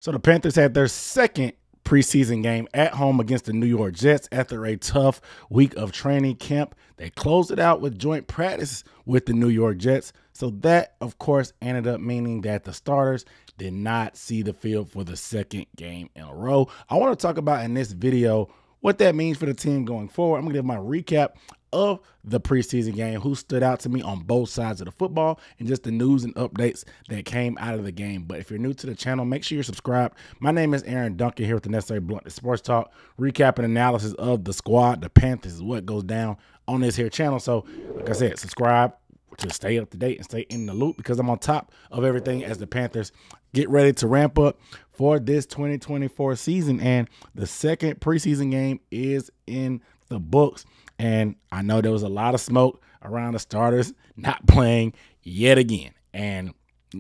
So the Panthers had their second preseason game at home against the New York Jets after a tough week of training camp. They closed it out with joint practice with the New York Jets. So that, of course, ended up meaning that the starters did not see the field for the second game in a row. I want to talk about in this video what that means for the team going forward. I'm going to give my recap of the preseason game, who stood out to me on both sides of the football, and just the news and updates that came out of the game. But if you're new to the channel, make sure you're subscribed. My name is Aaron Duncan here with the Necessary Blunt Sports Talk, recap and analysis of the squad. The Panthers is what goes down on this here channel. So like I said, subscribe to stay up to date and stay in the loop, because I'm on top of everything as the Panthers get ready to ramp up for this 2024 season. And the second preseason game is in the books. And I know there was a lot of smoke around the starters not playing yet again. And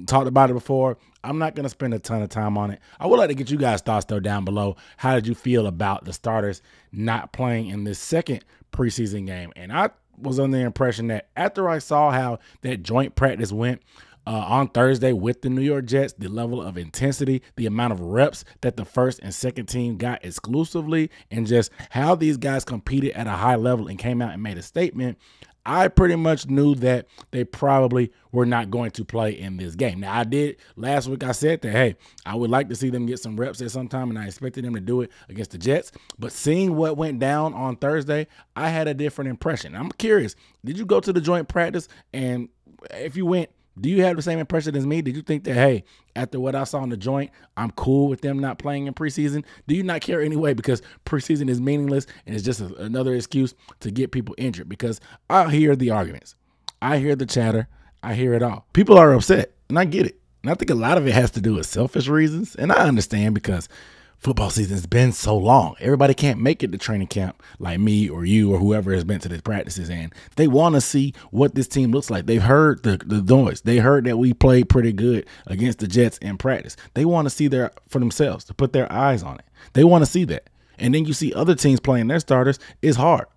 talked about it before. I'm not going to spend a ton of time on it. I would like to get you guys' thoughts, though, down below. How did you feel about the starters not playing in this second preseason game? And I was under the impression that after I saw how that joint practice went on Thursday with the New York Jets, the level of intensity, the amount of reps that the first and second team got exclusively, and just how these guys competed at a high level and came out and made a statement, I pretty much knew that they probably were not going to play in this game. Now, I did last week, I said that, hey, I would like to see them get some reps at some time, and I expected them to do it against the Jets. But seeing what went down on Thursday, I had a different impression. I'm curious, did you go to the joint practice? And if you went, do you have the same impression as me? Did you think that, hey, after what I saw in the joint, I'm cool with them not playing in preseason? Do you not care anyway, because preseason is meaningless and it's just another excuse to get people injured? Because I hear the arguments. I hear the chatter. I hear it all. People are upset, and I get it. And I think a lot of it has to do with selfish reasons. And I understand, because football season's been so long. Everybody can't make it to training camp like me or you or whoever has been to the practices, and they want to see what this team looks like. They've heard the noise. They heard that we played pretty good against the Jets in practice. They want to see there for themselves, to put their eyes on it. They want to see that. And then you see other teams playing their starters. It's hard.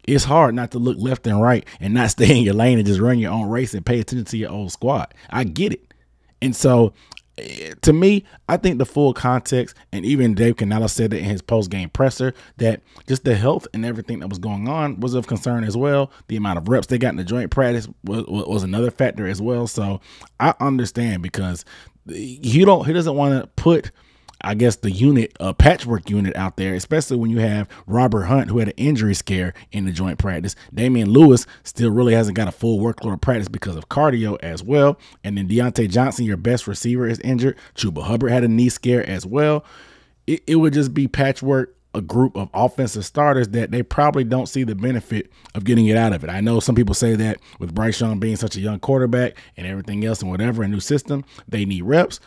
It's hard not to look left and right and not stay in your lane and just run your own race and pay attention to your old squad. I get it. And so, to me, I think the full context, and even Dave Canella said that in his post-game presser, that just the health and everything that was going on was of concern as well. The amount of reps they got in the joint practice was another factor as well. So I understand, because he doesn't want to put, I guess, the unit, a patchwork unit out there, especially when you have Robert Hunt, who had an injury scare in the joint practice. Damian Lewis still really hasn't got a full workload of practice because of cardio as well. And then Deontay Johnson, your best receiver, is injured. Chuba Hubbard had a knee scare as well. It would just be patchwork, a group of offensive starters that they probably don't see the benefit of getting it out of it. I know some people say that with Bryce Young being such a young quarterback and everything else and whatever, a new system, they need reps.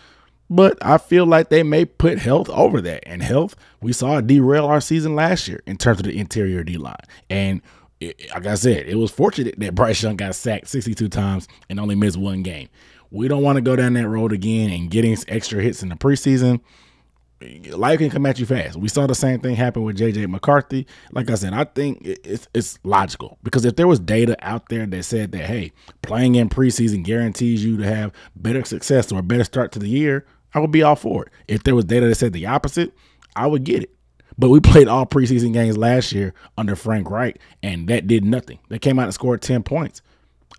But I feel like they may put health over that. And health, we saw it derail our season last year in terms of the interior D-line. And like I said, it was fortunate that Bryce Young got sacked 62 times and only missed one game. We don't want to go down that road again and getting extra hits in the preseason. Life can come at you fast. We saw the same thing happen with J.J. McCarthy. Like I said, I think it's logical, because if there was data out there that said that, hey, playing in preseason guarantees you to have better success or a better start to the year, I would be all for it. If there was data that said the opposite, I would get it. But we played all preseason games last year under Frank Reich, and that did nothing. They came out and scored 10 points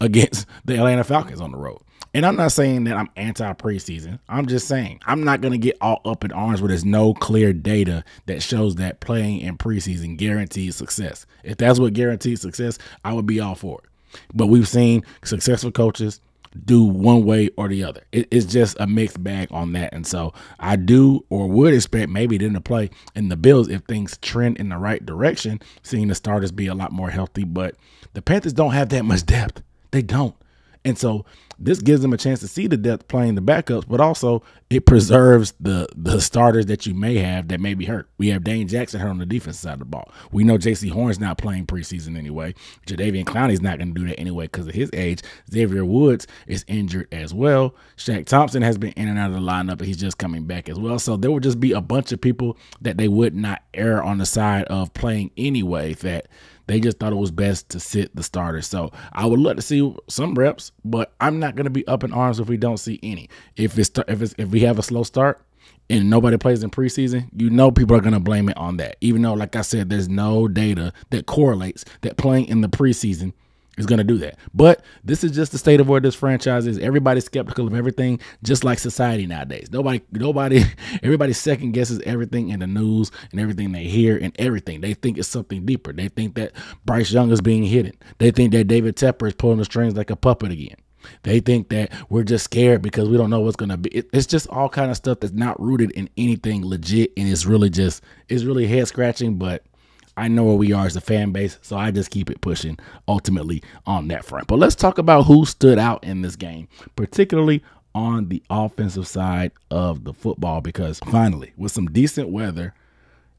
against the Atlanta Falcons on the road. And I'm not saying that I'm anti-preseason. I'm just saying I'm not going to get all up in arms where there's no clear data that shows that playing in preseason guarantees success. If that's what guarantees success, I would be all for it. But we've seen successful coaches do one way or the other. It's just a mixed bag on that. And so I do, or would expect maybe them to play in the Bills if things trend in the right direction, seeing the starters be a lot more healthy. But the Panthers don't have that much depth. They don't. And so this gives them a chance to see the depth playing the backups, but also it preserves the starters that you may have that may be hurt. We have Dane Jackson hurt on the defensive side of the ball. We know J.C. Horn's not playing preseason anyway. Jadeveon Clowney's not going to do that anyway because of his age. Xavier Woods is injured as well. Shaq Thompson has been in and out of the lineup, but he's just coming back as well. So there would just be a bunch of people that they would not err on the side of playing anyway, that they just thought it was best to sit the starters. So I would love to see some reps, but I'm not going to be up in arms if we don't see any. If we have a slow start, and nobody plays in preseason, you know people are going to blame it on that. Even though, like I said, there's no data that correlates that playing in the preseason is going to do that. But this is just the state of where this franchise is. Everybody's skeptical of everything, just like society nowadays. Everybody second guesses everything in the news and everything they hear and everything. They think it's something deeper. They think that Bryce Young is being hidden. They think that David Tepper is pulling the strings like a puppet again. They think that we're just scared because we don't know what's going to be. It's just all kind of stuff that's not rooted in anything legit, and it's really head scratching, but I know where we are as a fan base, so I just keep it pushing ultimately on that front. But let's talk about who stood out in this game, particularly on the offensive side of the football, because finally, with some decent weather,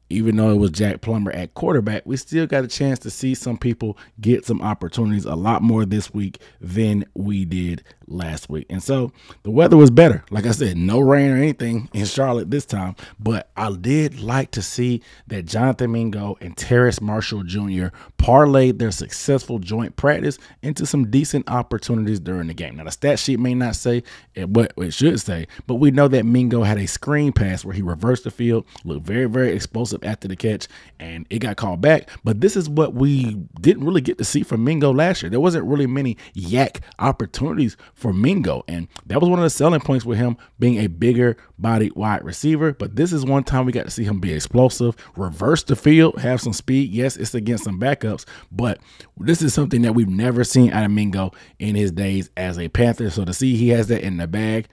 even though it was Jack Plummer at quarterback, we still got a chance to see some people get some opportunities, a lot more this week than we did last week. And so the weather was better. Like I said, no rain or anything in Charlotte this time, but I did like to see that Jonathan Mingo and Terrace Marshall Jr. parlayed their successful joint practice into some decent opportunities during the game. Now, the stat sheet may not say what it should say, but we know that Mingo had a screen pass where he reversed the field, looked very, very explosive after the catch, and it got called back. But this is what we didn't really get to see from Mingo last year. There wasn't really many yak opportunities for Mingo, and that was one of the selling points with him being a bigger body wide receiver. But this is one time we got to see him be explosive, reverse the field, have some speed. Yes, it's against some backups, but this is something that we've never seen out of Mingo in his days as a Panther. So to see he has that in the bag,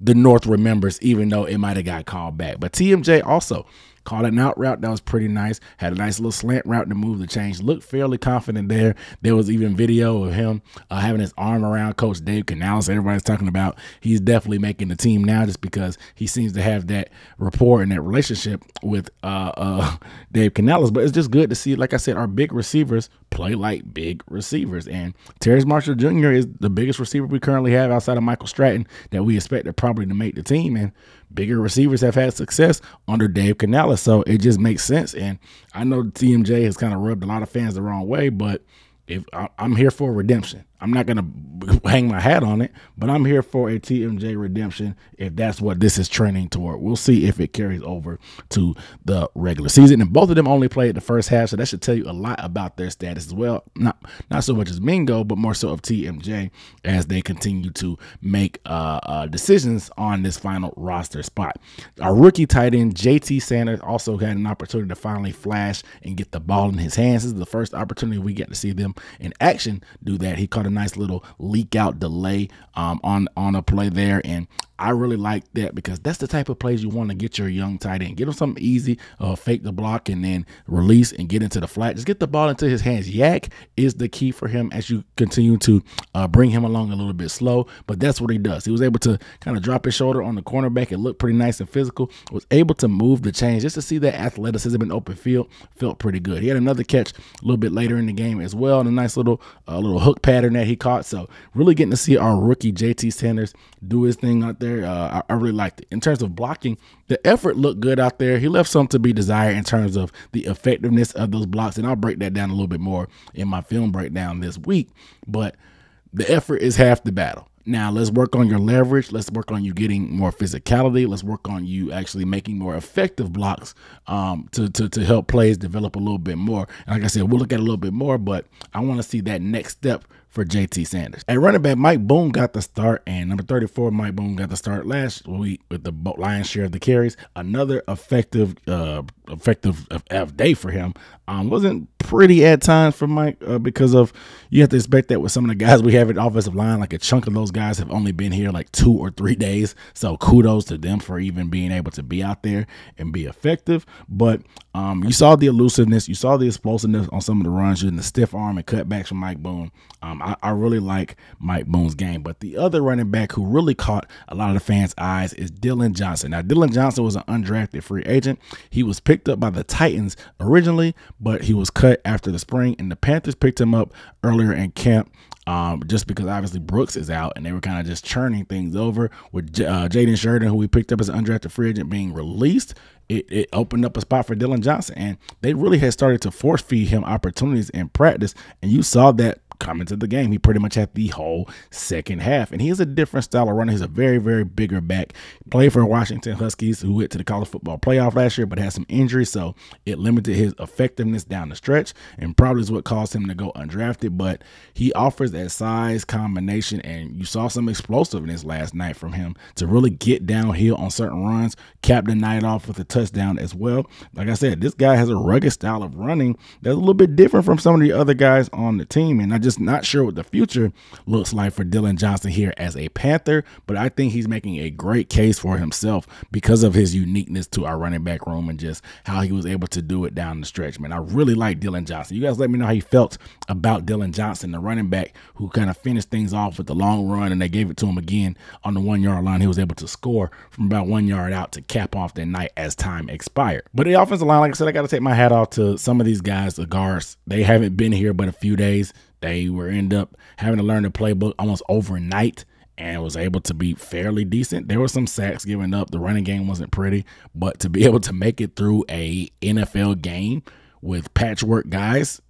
the North remembers, even though it might have got called back. But TMJ also called an out route that was pretty nice, had a nice little slant route to move the change, looked fairly confident there. There was even video of him having his arm around Coach Dave Canales. Everybody's talking about he's definitely making the team now just because he seems to have that rapport and that relationship with Dave Canales. But it's just good to see, like I said, our big receivers play like big receivers. And Terrace Marshall Jr. is the biggest receiver we currently have outside of Michael Stratton that we expected probably to make the team. And bigger receivers have had success under Dave Canales, so it just makes sense. And I know TMJ has kind of rubbed a lot of fans the wrong way, but if I'm here for redemption. I'm not going to hang my hat on it, but I'm here for a TMJ redemption if that's what this is trending toward. We'll see if it carries over to the regular season. And both of them only played the first half, so that should tell you a lot about their status as well. Not so much as Mingo, but more so of TMJ as they continue to make decisions on this final roster spot. Our rookie tight end, JT Sanders, also had an opportunity to finally flash and get the ball in his hands. This is the first opportunity we get to see them in action do that. He caught a nice little leak out delay on a play there, and I really like that because that's the type of plays you want to get your young tight end. Get him something easy, fake the block, and then release and get into the flat. Just get the ball into his hands. Yak is the key for him as you continue to bring him along a little bit slow, but that's what he does. He was able to kind of drop his shoulder on the cornerback and look pretty nice and physical, was able to move the chains just to see that athleticism in open field felt pretty good. He had another catch a little bit later in the game as well, and a nice little hook pattern that he caught. So really getting to see our rookie JT Sanders do his thing out there. I really liked it. In terms of blocking, the effort looked good out there. He left some to be desired in terms of the effectiveness of those blocks, and I'll break that down a little bit more in my film breakdown this week. But the effort is half the battle. Now, let's work on your leverage. Let's work on you getting more physicality. Let's work on you actually making more effective blocks to help plays develop a little bit more. And like I said, we'll look at it a little bit more, but I want to see that next step for JT Sanders. At running back, Mike Boone got the start, and number 34, Mike Boone got the start last week with the lion's share of the carries. Another effective day for him. Wasn't pretty at times for Mike because of, you have to expect that with some of the guys we have at offensive line. Like a chunk of those guys have only been here like 2 or 3 days. So kudos to them for even being able to be out there and be effective. But you saw the elusiveness, you saw the explosiveness on some of the runs, using the stiff arm and cutbacks from Mike Boone. I really like Mike Boone's game. But the other running back who really caught a lot of the fans' eyes is Dylan Johnson. Now, Dylan Johnson was an undrafted free agent. He was picked up by the Titans originally, but he was cut after the spring, and the Panthers picked him up earlier in camp. Just because obviously Brooks is out and they were kind of just churning things over with Jaden Sheridan, who we picked up as an undrafted free agent, being released. It opened up a spot for Dylan Johnson, and they really had started to force feed him opportunities in practice, and you saw that coming to the game. He pretty much had the whole second half, and he has a different style of runner. He's a very, very bigger back. Played for Washington Huskies, who went to the college football playoff last year, but had some injuries, so it limited his effectiveness down the stretch, and probably is what caused him to go undrafted. But he offers that size combination, and you saw some explosiveness last night from him to really get downhill on certain runs, cap the night off with a touchdown as well. Like I said, this guy has a rugged style of running that's a little bit different from some of the other guys on the team, and I'm just not sure what the future looks like for Dillon Johnson here as a Panther, but I think he's making a great case for himself because of his uniqueness to our running back room and just how he was able to do it down the stretch. Man, I really like Dillon Johnson. You guys let me know how you felt about Dillon Johnson, the running back who kind of finished things off with the long run, and they gave it to him again on the 1 yard line. He was able to score from about 1 yard out to cap off that night as time expired. But the offensive line, like I said, I got to take my hat off to some of these guys, the guards. They haven't been here but a few days. They were end up having to learn the playbook almost overnight and was able to be fairly decent. There were some sacks given up. The running game wasn't pretty, but to be able to make it through a NFL game with patchwork guys,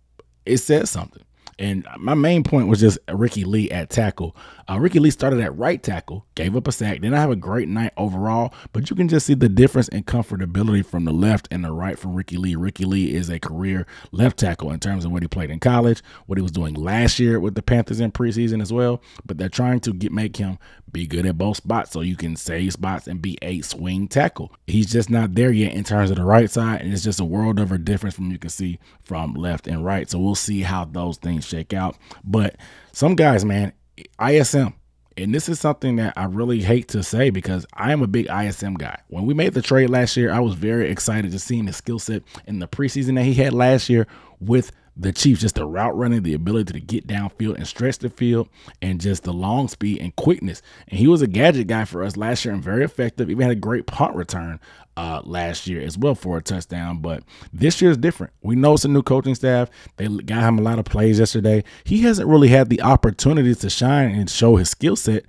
it says something. And my main point was just Ricky Lee at tackle. Ricky Lee started at right tackle, gave up a sack. Didn't have a great night overall, but you can just see the difference in comfortability from the left and the right from Ricky Lee. Ricky Lee is a career left tackle in terms of what he played in college, what he was doing last year with the Panthers in preseason as well. But they're trying to make him be good at both spots so you can save spots and be a swing tackle. He's just not there yet in terms of the right side, and it's just a world of a difference from you can see from left and right. So we'll see how those things shake out. But some guys, man, ISM, and this is something that I really hate to say because I am a big ISM guy. When we made the trade last year, I was very excited to see his skill set in the preseason that he had last year with the Chiefs, just the route running, the ability to get downfield and stretch the field, and just the long speed and quickness. And he was a gadget guy for us last year and very effective. Even had a great punt return last year as well for a touchdown. But this year is different. We know it's a new coaching staff. They got him a lot of plays yesterday. He hasn't really had the opportunity to shine and show his skill set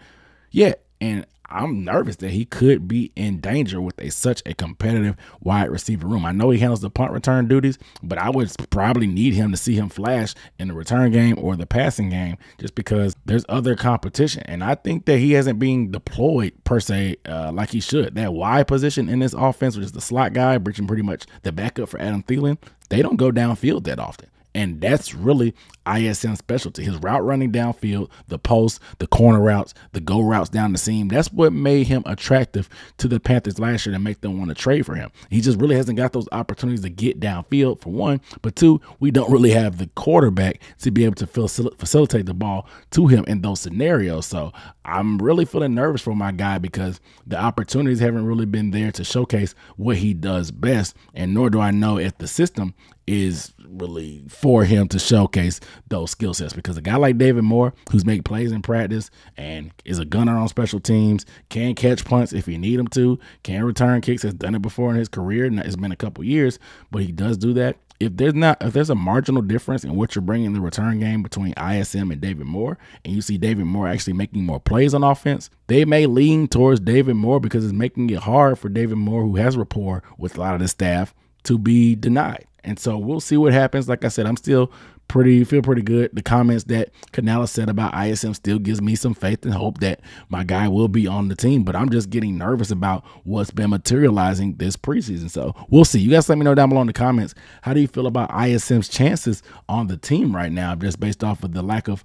yet. And I'm nervous that he could be in danger with such a competitive wide receiver room. I know he handles the punt return duties, but I would probably need him to see him flash in the return game or the passing game just because there's other competition. And I think that he hasn't been deployed per se like he should. That wide position in this offense, which is the slot guy, bridging pretty much the backup for Adam Thielen, they don't go downfield that often. And that's really ISM's specialty. His route running downfield, the post, the corner routes, the go routes down the seam. That's what made him attractive to the Panthers last year and make them want to trade for him. He just really hasn't got those opportunities to get downfield, for one. But two, we don't really have the quarterback to be able to facilitate the ball to him in those scenarios. So I'm really feeling nervous for my guy because the opportunities haven't really been there to showcase what he does best. And nor do I know if the system is really for him to showcase those skill sets, because a guy like David Moore, who's made plays in practice and is a gunner on special teams, can catch punts if you need him to, can return kicks, has done it before in his career, and it's been a couple years, but he does do that. If there's a marginal difference in what you're bringing in the return game between ISM and David Moore, and you see David Moore actually making more plays on offense, they may lean towards David Moore because it's making it hard for David Moore, who has rapport with a lot of the staff, to be denied. And so we'll see what happens. Like I said, I'm still feel pretty good. The comments that Canales said about ISM still gives me some faith and hope that my guy will be on the team. But I'm just getting nervous about what's been materializing this preseason. So we'll see. You guys let me know down below in the comments. How do you feel about ISM's chances on the team right now, just based off of the lack of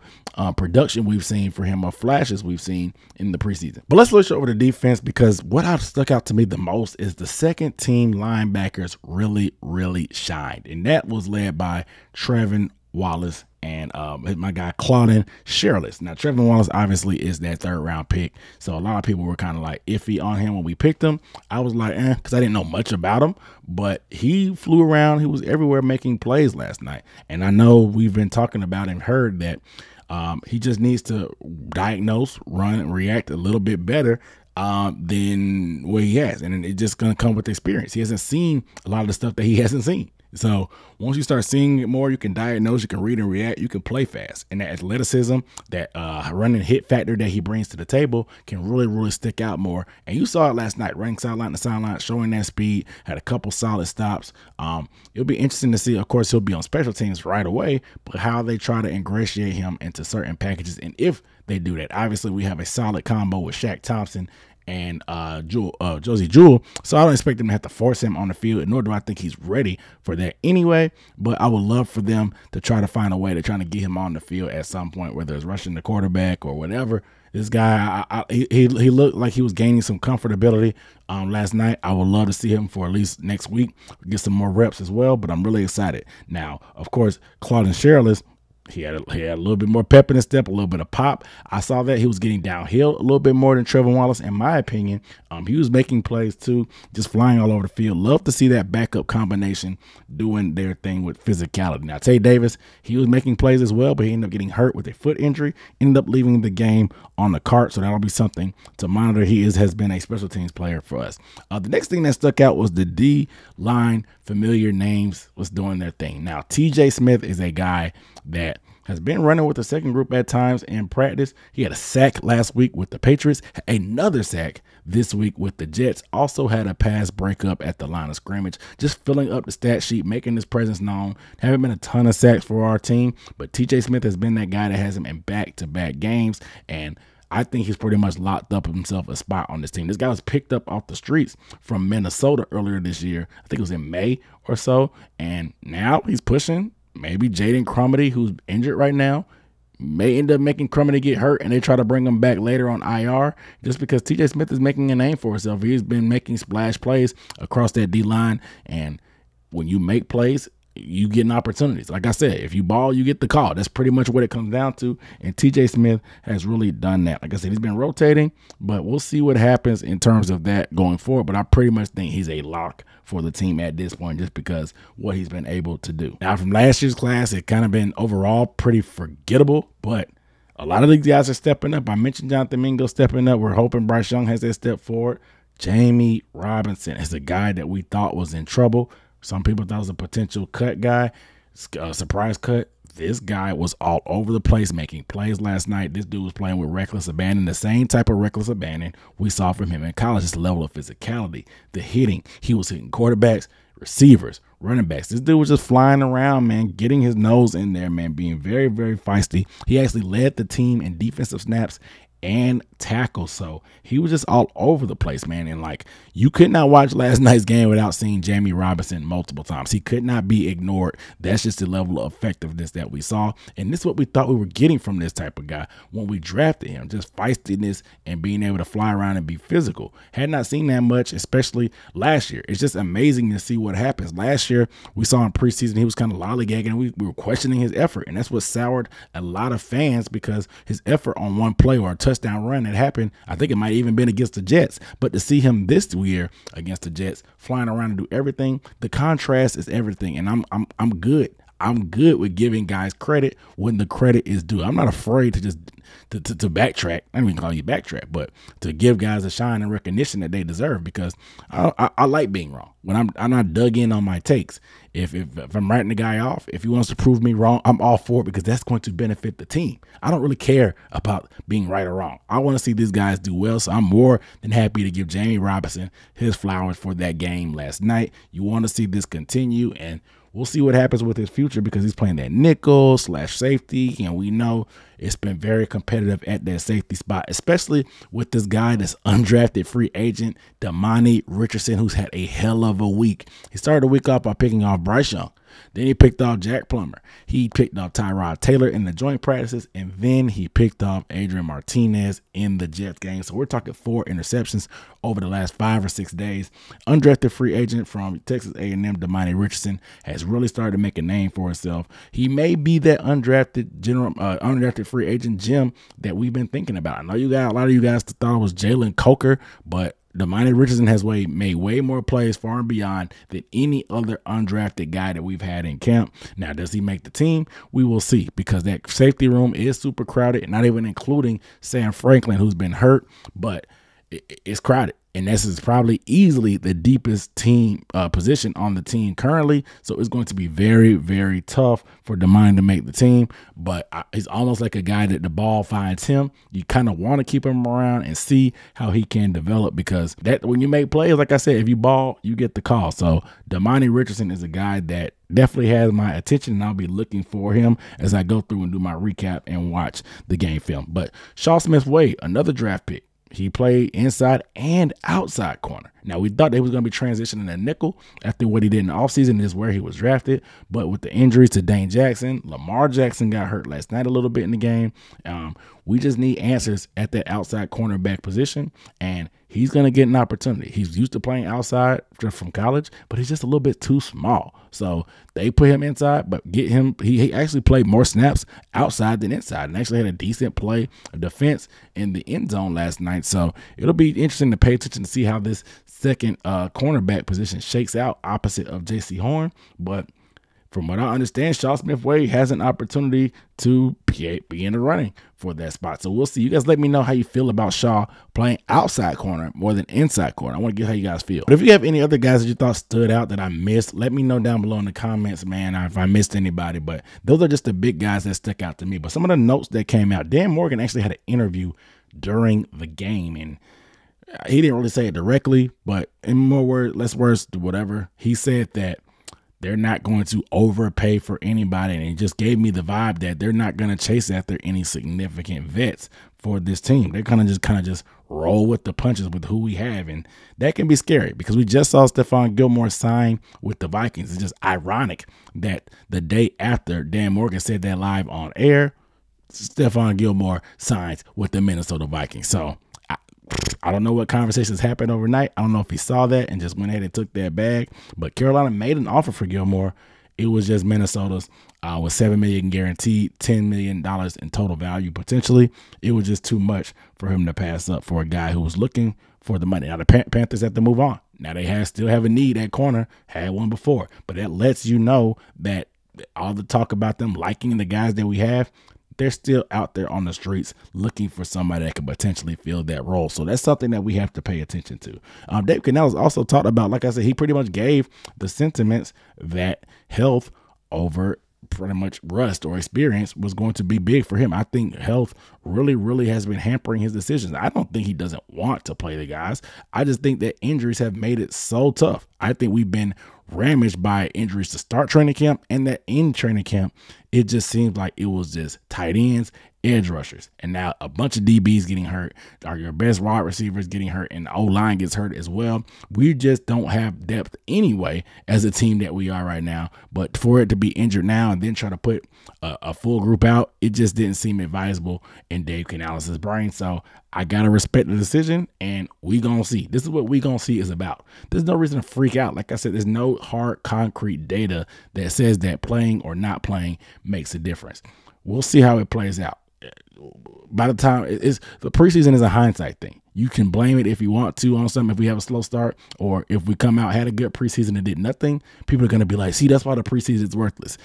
production we've seen for him or flashes we've seen in the preseason? But let's switch over to defense, because what stuck out to me the most is the second team linebackers really shined. And that was led by Trevin Wallace and my guy Claudin Sherlis. Now, Trevin Wallace obviously is that third-round pick, so a lot of people were kind of like iffy on him when we picked him. I was like, because I didn't know much about him, but he flew around. He was everywhere making plays last night. And I know we've been talking about and heard that he just needs to diagnose, run, and react a little bit better than what he has. And it's just going to come with experience. He hasn't seen a lot of the stuff that he hasn't seen. So once you start seeing it more, you can diagnose, you can read and react, you can play fast. And that athleticism, that running hit factor that he brings to the table can really, really stick out more. And you saw it last night, running sideline to sideline, showing that speed, had a couple solid stops. It'll be interesting to see. Of course, he'll be on special teams right away, but how they try to ingratiate him into certain packages. And if they do that, obviously we have a solid combo with Shaq Thompson and Josie Jewell, so I don't expect them to have to force him on the field, nor do I think he's ready for that anyway. But I would love for them to try to find a way to try to get him on the field at some point, whether it's rushing the quarterback or whatever. This guy, he looked like he was gaining some comfortability last night. I would love to see him for at least next week, get some more reps as well. But I'm really excited. Now, of course, Claudin Sherrills, he had a little bit more pep in his step, a little bit of pop. I saw that he was getting downhill a little bit more than Trevor Wallace, in my opinion. He was making plays too, just flying all over the field. Love to see that backup combination doing their thing with physicality. Now, Tay Davis, he was making plays as well, but he ended up getting hurt with a foot injury, ended up leaving the game on the cart, so that'll be something to monitor. He has been a special teams player for us. The next thing that stuck out was the D-line familiar names was doing their thing. Now, TJ Smith is a guy that has been running with the second group at times in practice. He had a sack last week with the Patriots, another sack this week with the Jets, also had a pass breakup at the line of scrimmage, just filling up the stat sheet, making his presence known. Haven't been a ton of sacks for our team, but TJ Smith has been that guy that has him in back-to-back games, and I think he's pretty much locked up himself a spot on this team. This guy was picked up off the streets from Minnesota earlier this year. I think it was in May or so, and now he's pushing. Maybe Jaden Crumedy, who's injured right now, may end up making Crumedy get hurt, and they try to bring him back later on IR just because TJ Smith is making a name for himself. He's been making splash plays across that D-line, and when you make plays, you get opportunities. Like I said, if you ball, you get the call. That's pretty much what it comes down to, and TJ Smith has really done that. Like I said, he's been rotating, but we'll see what happens in terms of that going forward. But I pretty much think he's a lock for the team at this point just because what he's been able to do. Now, from last year's class, it kind of been overall pretty forgettable, but a lot of these guys are stepping up. I mentioned Jonathan Mingo stepping up. We're hoping Bryce Young has that step forward. Jamie Robinson is a guy that we thought was in trouble. Some people thought was a potential cut guy, surprise cut. This guy was all over the place making plays last night. This dude was playing with reckless abandon, the same type of reckless abandon we saw from him in college. This level of physicality, the hitting. He was hitting quarterbacks, receivers, running backs. This dude was just flying around, man, getting his nose in there, man, being very, very feisty. He actually led the team in defensive snaps and tackle. So he was just all over the place, man. And like, you could not watch last night's game without seeing Jamie Robinson multiple times. He could not be ignored. That's just the level of effectiveness that we saw. And this is what we thought we were getting from this type of guy when we drafted him, just feistiness and being able to fly around and be physical. Had not seen that much, especially last year. It's just amazing to see what happens. Last year, we saw in preseason, he was kind of lollygagging, and we were questioning his effort. And that's what soured a lot of fans, because his effort on one play or a touchdown run that happened, I think it might even been against the Jets. But to see him this year against the Jets, flying around and do everything, the contrast is everything. And I'm good. I'm good with giving guys credit when the credit is due. I'm not afraid to just to backtrack. I don't even call you backtrack, but to give guys a shine and recognition that they deserve, because I like being wrong. When I'm not dug in on my takes. If I'm writing the guy off, if he wants to prove me wrong, I'm all for it, because that's going to benefit the team. I don't really care about being right or wrong. I want to see these guys do well, so I'm more than happy to give Jamie Robinson his flowers for that game last night. You want to see this continue, and we'll see what happens with his future, because he's playing that nickel / safety, and we know it's been very competitive at that safety spot, especially with this guy that's undrafted free agent, Damani Richardson, who's had a hell of a week. He started the week off by picking off Bryce Young. Then he picked off Jack Plummer. He picked off Tyrod Taylor in the joint practices, and then he picked off Adrian Martinez in the Jets game. So we're talking 4 interceptions over the last 5 or 6 days. Undrafted free agent from Texas A&M, Damani Richardson, has really started to make a name for himself. He may be that undrafted free agent gem that we've been thinking about. I know a lot of you guys thought it was Jalen Coker, but Damani Richardson has made way more plays far and beyond than any other undrafted guy that we've had in camp. Now, does he make the team? We will see, because that safety room is super crowded, and not even including Sam Franklin, who's been hurt, but it's crowded. And this is probably easily the deepest team position on the team currently. So it's going to be very, very tough for Damani to make the team. But he's almost like a guy that the ball finds him. You kind of want to keep him around and see how he can develop, because that when you make plays, like I said, if you ball, you get the call. So Damani Richardson is a guy that definitely has my attention, and I'll be looking for him as I go through and do my recap and watch the game film. But Shaw Smith-Wade, another draft pick. He played inside and outside corner. Now, we thought they was going to be transitioning to nickel after what he did in the offseason is where he was drafted. But with the injuries to Dane Jackson, Lamar Jackson got hurt last night a little bit in the game. We just need answers at that outside cornerback position, and he's going to get an opportunity. He's used to playing outside from college, but he's just a little bit too small. So they put him inside, but get him. He actually played more snaps outside than inside, and actually had a decent play of defense in the end zone last night. So it'll be interesting to pay attention to see how this second cornerback position shakes out opposite of J.C. Horn. But from what I understand, Shaw Smith-Wade has an opportunity to be in the running for that spot. So we'll see. You guys let me know how you feel about Shaw playing outside corner more than inside corner. I want to get how you guys feel. But if you have any other guys that you thought stood out that I missed, let me know down below in the comments, man, if I missed anybody. But those are just the big guys that stuck out to me. But some of the notes that came out, Dan Morgan actually had an interview during the game, and he didn't really say it directly, but in more words, less words, whatever, he said that they're not going to overpay for anybody, and it just gave me the vibe that they're not going to chase after any significant vets for this team. They're kind of just roll with the punches with who we have, and that can be scary because we just saw Stephon Gilmore sign with the Vikings. It's just ironic that the day after Dan Morgan said that live on air, Stephon Gilmore signs with the Minnesota Vikings. So I don't know what conversations happened overnight. I don't know if he saw that and just went ahead and took that bag. But Carolina made an offer for Gilmore. It was just Minnesota's with $7 million guaranteed, $10 million in total value potentially. It was just too much for him to pass up for a guy who was looking for the money. Now the Panthers have to move on. Now they still have a need at corner. Had one before, but that lets you know that all the talk about them liking the guys that we have, they're still out there on the streets looking for somebody that could potentially fill that role. So that's something that we have to pay attention to. Dave Canales also talked about, like I said, he pretty much gave the sentiments that health over pretty much rust or experience was going to be big for him. I think health really has been hampering his decisions. I don't think he doesn't want to play the guys. I just think that injuries have made it so tough. I think we've been ramaged by injuries to start training camp, and that in training camp, it just seems like it was just tight ends, edge rushers, and now a bunch of DBs getting hurt, are your best wide receivers getting hurt, and the O-line gets hurt as well. We just don't have depth anyway as a team that we are right now. But for it to be injured now and then try to put a full group out, it just didn't seem advisable in Dave Canales' brain. So I got to respect the decision, and we going to see. This is what we going to see is about. There's no reason to freak out. Like I said, there's no hard, concrete data that says that playing or not playing makes a difference. We'll see how it plays out. By the time the preseason is a hindsight thing. You can blame it if you want to on something if we have a slow start, or if we come out, had a good preseason and did nothing, people are going to be like, see, that's why the preseason is worthless.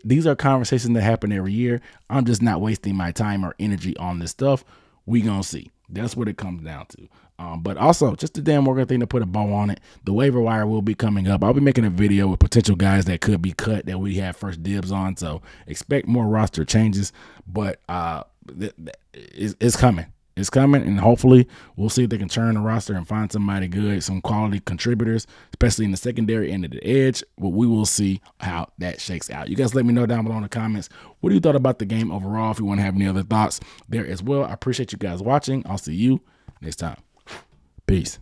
These are conversations that happen every year. I'm just not wasting my time or energy on this stuff. We going to see. That's what it comes down to. But also, just the Dan Morgan thing to put a bow on it, the waiver wire will be coming up. I'll be making a video with potential guys that could be cut that we have first dibs on. So expect more roster changes, but it's coming. It's coming, and hopefully we'll see if they can turn the roster and find somebody good, some quality contributors, especially in the secondary and at the edge. But we will see how that shakes out. You guys let me know down below in the comments what you thought about the game overall. If you want to have any other thoughts there as well, I appreciate you guys watching. I'll see you next time. Peace.